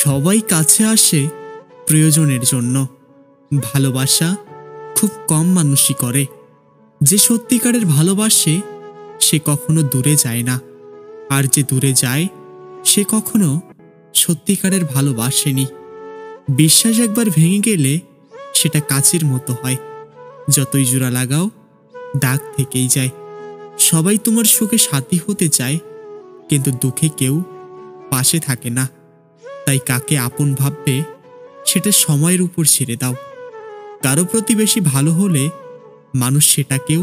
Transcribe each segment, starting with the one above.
সবাই কাছে আসে প্রয়োজনের জন্য, ভালোবাসা খুব কম মানুষই করে। যে সত্যিকারের ভালোবাসে সে কখনো দূরে যায় না, আর যে দূরে যায় সে কখনো সত্যিকারের ভালোবাসেনি। বিশ্বাস একবার ভেঙে গেলে সেটা কাচের মতো হয়, যতই জোড়া লাগাও দাগ থেকেই যায়। সবাই তোমার সুখে সাথী হতে চায়, কিন্তু দুঃখে কেউ পাশে থাকে না। তাই কাকে আপন ভাববে সেটা সময়ের উপর ছেড়ে দাও। কারো প্রতি বেশি ভালো হলে মানুষ সেটাকেও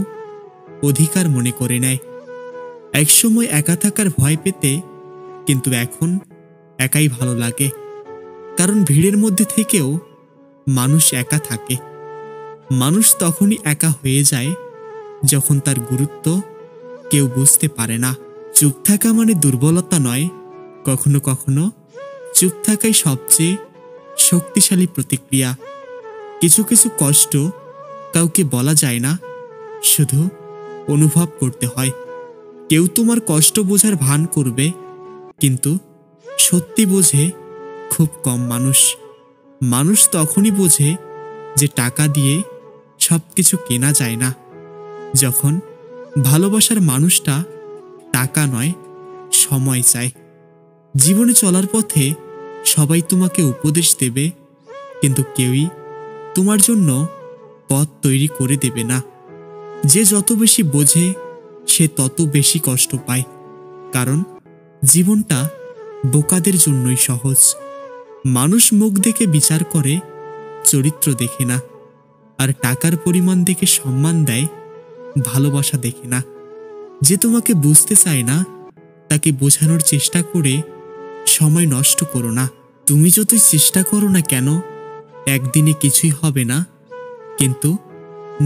অধিকার মনে করে নেয়। একসময় একা থাকার ভয় পেতে, কিন্তু এখন একাই ভালো লাগে। কারণ ভিড়ের মধ্যে থেকেও মানুষ একা থাকে। মানুষ তখনই একা হয়ে যায় যখন তার গুরুত্ব কেউ বুঝতে পারে না। চুপ থাকা মানে দুর্বলতা নয়, কখনো কখনো চুপ থাকাই সবচেয়ে শক্তিশালী প্রতিক্রিয়া। কিছু কিছু কষ্ট কাউকে বলা যায় না, শুধু অনুভব করতে হয়। কেউ তোমার কষ্ট বোঝার ভান করবে, কিন্তু সত্যি বোঝে খুব কম মানুষ। মানুষ তখনই বোঝে যে টাকা দিয়ে সবকিছু কেনা যায় না, যখন ভালোবাসার মানুষটা টাকা নয় সময় চায়। জীবনে চলার পথে সবাই তোমাকে উপদেশ দেবে, কিন্তু কেউই তোমার জন্য পথ তৈরি করে দেবে না। যে যত বেশি বোঝে সে তত বেশি কষ্ট পায়, কারণ জীবনটা বোকাদের জন্যই সহজ। মানুষ মুখ দেখে বিচার করে, চরিত্র দেখে না। আর টাকার পরিমাণ দেখে সম্মান দেয়, ভালোবাসা দেখে না। যে তোমাকে বুঝতে চায় না তাকে বোঝানোর চেষ্টা করে সময় নষ্ট করো না। তুমি যতই চেষ্টা করো না কেন, একদিনে কিছুই হবে না, কিন্তু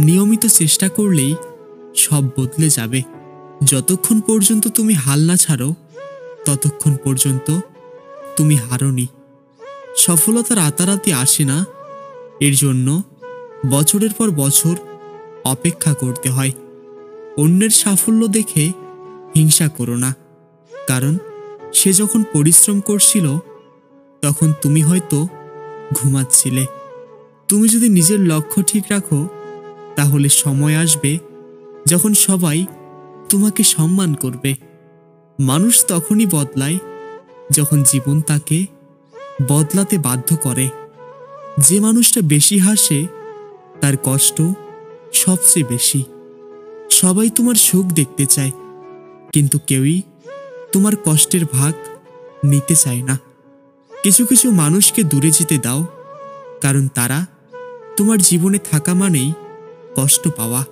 নিয়মিত চেষ্টা করলেই সব বদলে যাবে। যতক্ষণ পর্যন্ত তুমি হাল না ছাড়ো, ততক্ষণ পর্যন্ত তুমি হারোনি। সফলতা রাতারাতি আসে না, এর জন্য বছরের পর বছর অপেক্ষা করতে হয়। অন্যের সাফল্য দেখে হিংসা করো না, কারণ সে যখন পরিশ্রম করছিল তখন তুমি হয়তো ঘুমাচ্ছিলে। তুমি যদি নিজের লক্ষ্য ঠিক রাখো, তাহলে সময় আসবে যখন সবাই তোমাকে সম্মান করবে। মানুষ তখনই বদলায় যখন জীবন তাকে বদলাতে বাধ্য করে। যে মানুষটা বেশি হাসে তার কষ্ট সবচেয়ে বেশি। সবাই তোমার সুখ দেখতে চায়, কিন্তু কেউই তোমার কষ্টের ভাগ নিতে চায় না। কিছু কিছু মানুষকে দূরে যেতে দাও, কারণ তারা তোমার জীবনে থাকা মানেই কষ্ট পাওয়া।